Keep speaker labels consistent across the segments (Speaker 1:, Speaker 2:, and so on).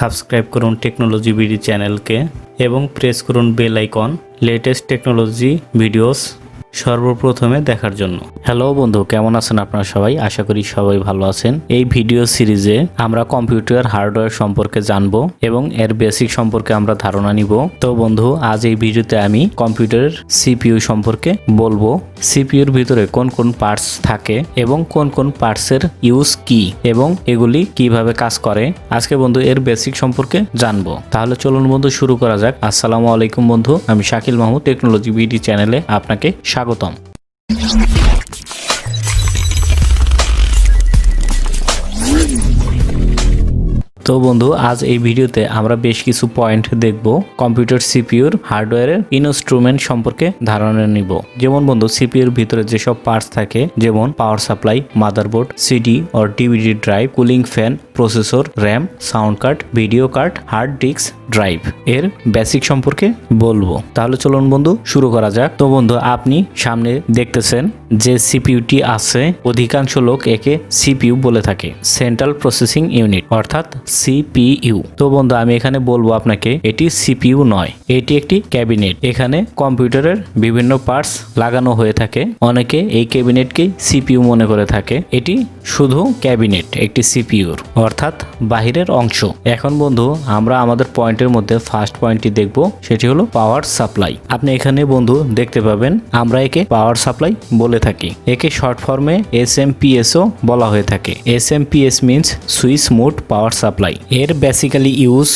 Speaker 1: Subscribe করুন technology BD চ্যানেলকে এবং প্রেস করুন bell icon latest technology videos সর্বপ্রথমে দেখার জন্য। হ্যালো বন্ধু, কেমন আছেন আপনারা সবাই? আশা করি সবাই ভালো আছেন। এই ভিডিও সিরিজে আমরা কম্পিউটার হার্ডওয়্যার সম্পর্কে জানবো এবং এর বেসিক সম্পর্কে আমরা ধারণা নিব। তো বন্ধু, আজ এই ভিডিওতে আমি কম্পিউটারের সিপিইউ সম্পর্কে বলবো। সিপিইউর ভিতরে কোন কোন পার্টস থাকে এবং কোন কোন পার্টসের ইউজ কি এবং এগুলি কিভাবে কাজ করে, আজকে বন্ধু এর বেসিক সম্পর্কে জানবো। তাহলে চলুন বন্ধু শুরু করা যাক। আসসালামু আলাইকুম বন্ধু, আমি শাকিল মাহমুদ, টেকনোলজি বিডি চ্যানেলে আপনাকে স্বাগতম। তো বন্ধু, আজ এই ভিডিওতে আমরা বেশ কিছু পয়েন্ট দেখব কম্পিউটার সিপিইউর হার্ডওয়্যারের ইনস্ট্রুমেন্ট সম্পর্কে ধারণা নিব। যেমন বন্ধু, সিপিইউর ভিতরে যেসব পার্টস থাকে, যেমন power supply, motherboard, CD or DVD drive, cooling fan, processor, RAM, sound card, video card, hard disk drive, এর বেসিক সম্পর্কে বলবো। তাহলে চলুন বন্ধু শুরু করা যাক। তো বন্ধু, আপনি সামনে দেখতেছেন যে সিপিইউটি আছে, অধিকাংশ লোক একে সিপিইউ বলে থাকে, সেন্ট্রাল প্রসেসিং ইউনিট অর্থাৎ সিপিইউ। তো বন্ধু, আমি এখানে বলবো আপনাকে এটি সিপিইউ নয়, এটি একটি ক্যাবিনেট। এখানে কম্পিউটারের বিভিন্ন পার্টস লাগানো হয়ে থাকে। অনেকে এই ক্যাবিনেটকেই সিপিইউ মনে করে থাকে। এটি শুধু ক্যাবিনেট, একটি সিপিইউর অর্থাৎ বাহিরের অংশ। এখন বন্ধু, আমরা আমাদের পয়েন্টের মধ্যে ফার্স্ট পয়েন্টটি দেখব, সেটি হলো পাওয়ার সাপ্লাই। আপনি এখানে বন্ধু দেখতে পাবেন আমরা একে পাওয়ার সাপ্লাই বলে থাকি। একে শর্ট ফর্মে এসএমপিএসও বলা হয়ে থাকে। SMPS means switch mode power supply. এর বেসিক্যালি ইউজ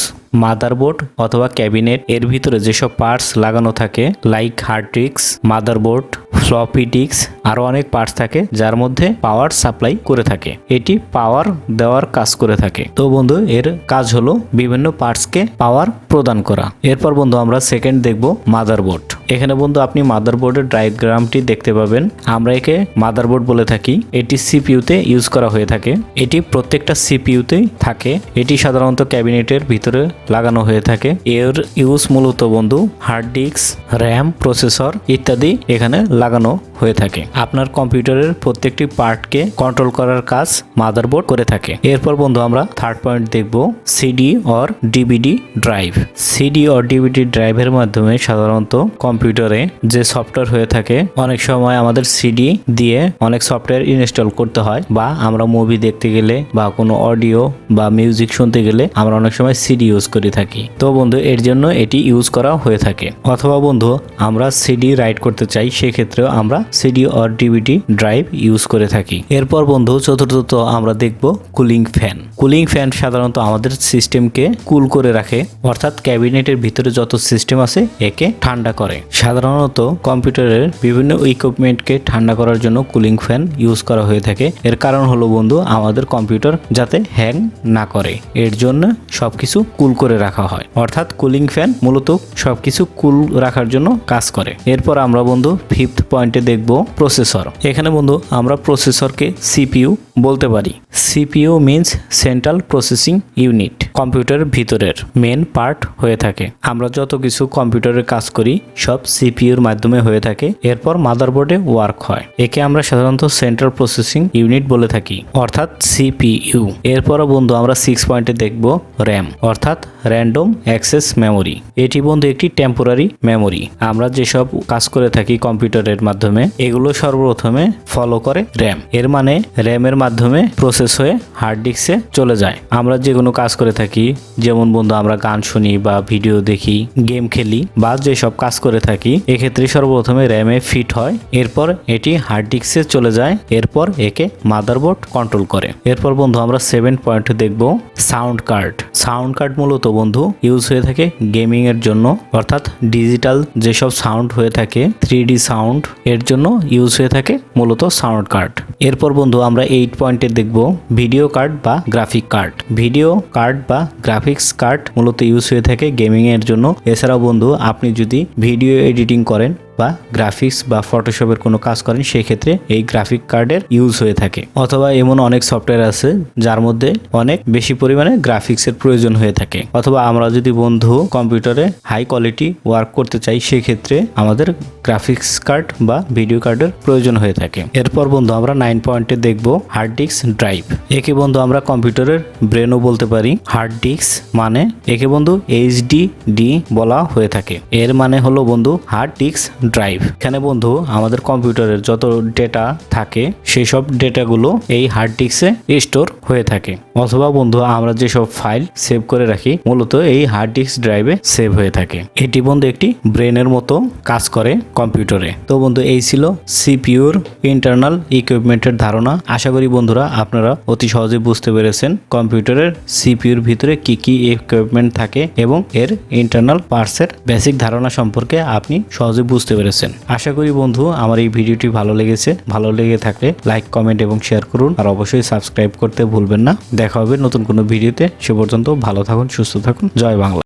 Speaker 1: মাদারবোর্ড অথবা ক্যাবিনেট, এর ভিতরে যেসব পার্টস লাগানো থাকে like hard disk, motherboard, floppy disk, আরো অনেক পার্টস থাকে যার মধ্যে পাওয়ার সাপ্লাই করে থাকে। এটি পাওয়ার দেওয়ার কাজ করে থাকে। তো বন্ধু, এর কাজ হলো বিভিন্ন পার্টসকে পাওয়ার প্রদান করা। এরপর বন্ধু আমরা সেকেন্ড দেখব মাদারবোর্ড। এখানে বন্ধু আপনি মাদারবোর্ডের ডায়াগ্রামটি দেখতে পাবেন। আমরা একে মাদারবোর্ড বলে থাকি। এটি সিপিইউতে ইউজ করা হয়ে থাকে। এটি প্রত্যেকটা সিপিইউতেই থাকে। এটি সাধারণত ক্যাবিনেটের ভিতরে লাগানো হয়ে থাকে। এর ইউজ মূলত বন্ধু হার্ড ডিস্ক, র্যাম, প্রসেসর ইত্যাদি এখানে লাগানো হয়ে থাকে। আপনার কম্পিউটারের প্রত্যেকটি পার্টকে কন্ট্রোল করার কাজ মাদারবোর্ড করে থাকে। এরপর বন্ধু আমরা থার্ড পয়েন্ট দেখব CD or DVD drive. CD or DVD ড্রাইভের মাধ্যমে সাধারণত কম্পিউটারে যে সফটওয়্যার হয়ে থাকে, অনেক সময় আমাদের সিডি দিয়ে অনেক সফটওয়্যার ইনস্টল করতে হয়, বা আমরা মুভি দেখতে গেলে বা কোনো অডিও বা মিউজিক শুনতে গেলে আমরা অনেক সময় সিডি ইউজ করে থাকি। তো বন্ধু, এর জন্য এটি ইউজ করা হয়ে থাকে। অথবা বন্ধু আমরা সিডি রাইট করতে চাই, সেক্ষেত্রেও আমরা CD or DVD drive use করে থাকি। এরপর বন্ধু চতুর্থত আমরা দেখব কুলিং ফ্যান। কুলিং ফ্যান সাধারণত আমাদের সিস্টেমকে কুল করে রাখে, অর্থাৎ ক্যাবিনেটের ভিতরে যত সিস্টেম আছে একে ঠান্ডা করে। সাধারণত কম্পিউটারের বিভিন্ন ইকুইপমেন্টকে ঠান্ডা করার জন্য কুলিং ফ্যান ইউজ করা হয়ে থাকে। এর কারণ হলো বন্ধু আমাদের কম্পিউটার যাতে হ্যাং না করে, এর জন্য সবকিছু কুল করে রাখা হয়। অর্থাৎ কুলিং ফ্যান মূলত সবকিছু কুল রাখার জন্য কাজ করে। এরপর আমরা বন্ধু ফিফথ পয়েন্টে দেখব প্রসেসর। এখানে বন্ধু আমরা প্রসেসরকে সিপিইউ বলতে পারি। CPU means central processing unit, কম্পিউটারের ভিতরের মেন পার্ট হয়ে থাকে। আমরা যত কিছু কম্পিউটারের কাজ করি সব সিপিইউর মাধ্যমে হয়ে থাকে। এরপর মাদারবোর্ডে ওয়ার্ক হয়। একে আমরা সাধারণত সেন্ট্রাল প্রসেসিং ইউনিট বলে থাকি, অর্থাৎ সিপিইউ। এরপর বন্ধু আমরা 6 পয়েন্টে দেখব র্যাম অর্থাৎ র্যান্ডম অ্যাক্সেস মেমোরি। এটি বন্ধু একটি টেম্পোরারি মেমোরি। আমরা যেসব কাজ করে থাকি কম্পিউটারের মাধ্যমে এগুলো সর্বপ্রথমে ফলো করে র্যাম। এর মানে র্যামের মাধ্যমে প্রসেস হয়ে হার্ড ডিস্কে চলে যায়। আমরা যে কোনো কাজ করে থাকি, যেমন বন্ধু আমরা গান শুনি বা ভিডিও দেখি, গেম খেলি বা যেসব কাজ করে থাকি, এক্ষেত্রে সর্বপ্রথমে র্যামে ফিট হয়। এরপর এটি হার্ড ডিস্কে চলে যায়। এরপর একে মাদারবোর্ড কন্ট্রোল করে। এরপর বন্ধু আমরা 7 পয়েন্ট দেখব সাউন্ড কার্ড। সাউন্ড কার্ড মূলত বন্ধু ইউজ হয়ে থাকে গেমিং এর জন্য, অর্থাৎ ডিজিটাল যেসব সাউন্ড হয়ে থাকে 3D সাউন্ড, এর জন্য ইউজ হয়ে থাকে মূলত সাউন্ড কার্ড। এরপর বন্ধু আমরা 8 পয়েন্টে দেখব ভিডিও কার্ড বা গ্রাফিক কার্ড। ভিডিও কার্ড বা গ্রাফিক্স কার্ড মূলত ইউজ হয়ে থাকে গেমিং এর জন্য। এছাড়াও বন্ধু আপনি যদি ভিডিও এডিটিং করেন বা গ্রাফিক্স বা ফটোশপের কোনো কাজ করেন সেই ক্ষেত্রে এই গ্রাফিক কার্ডের ইউজ হয়ে থাকে। অথবা এমন অনেক সফটওয়্যার আছে যার মধ্যে অনেক বেশি পরিমাণে গ্রাফিক্সের প্রয়োজন হয়ে থাকে। অথবা আমরা যদি বন্ধু কম্পিউটারে হাই কোয়ালিটি ওয়ার্ক করতে চাই সেক্ষেত্রে আমাদের গ্রাফিক্স কার্ড বা ভিডিও কার্ডের প্রয়োজন হয়ে থাকে। এরপর বন্ধু আমরা 9 পয়েন্টে দেখব হার্ড ডিস্ক ড্রাইভ। একে বন্ধু আমরা কম্পিউটারের ব্রেনও বলতে পারি। হার্ড ডিস্ক মানে একে বন্ধু HDD বলা হয়ে থাকে। এর মানে হলো বন্ধু হার্ড ডিস্ক ড্রাইভ। এখানে বন্ধু আমাদের কম্পিউটারের যত ডেটা থাকে সেই সব ডেটাগুলো এই হার্ড ডিস্কে স্টোর হয়ে থাকে। অথবা বন্ধু আমরা যেসব ফাইল সেভ করে রাখি মূলত এই হার্ড ডিস্ক ড্রাইভে সেভ হয়ে থাকে। এটি বন্ধু একটি ব্রেনের মতো কাজ করে কম্পিউটারে। তো বন্ধু এই ছিল সিপিইউর ইন্টারনাল ইকুইপমেন্টের ধারণা। আশা করি বন্ধুরা আপনারা অতি সহজে বুঝতে পেরেছেন কম্পিউটারের সিপিইউর ভিতরে কি কি ইকুইপমেন্ট থাকে এবং এর ইন্টারনাল পার্টসের বেসিক ধারণা সম্পর্কে আপনি সহজে বুঝতে পেরেছেন। আশা করি বন্ধু আমার এই ভিডিওটি ভালো লেগেছে। ভালো লেগে থাকলে লাইক, কমেন্ট এবং শেয়ার করুন আর অবশ্যই সাবস্ক্রাইব করতে ভুলবেন না। দেখা হবে নতুন কোনো ভিডিওতে। সে পর্যন্ত ভালো থাকুন, সুস্থ থাকুন। জয় বাংলা।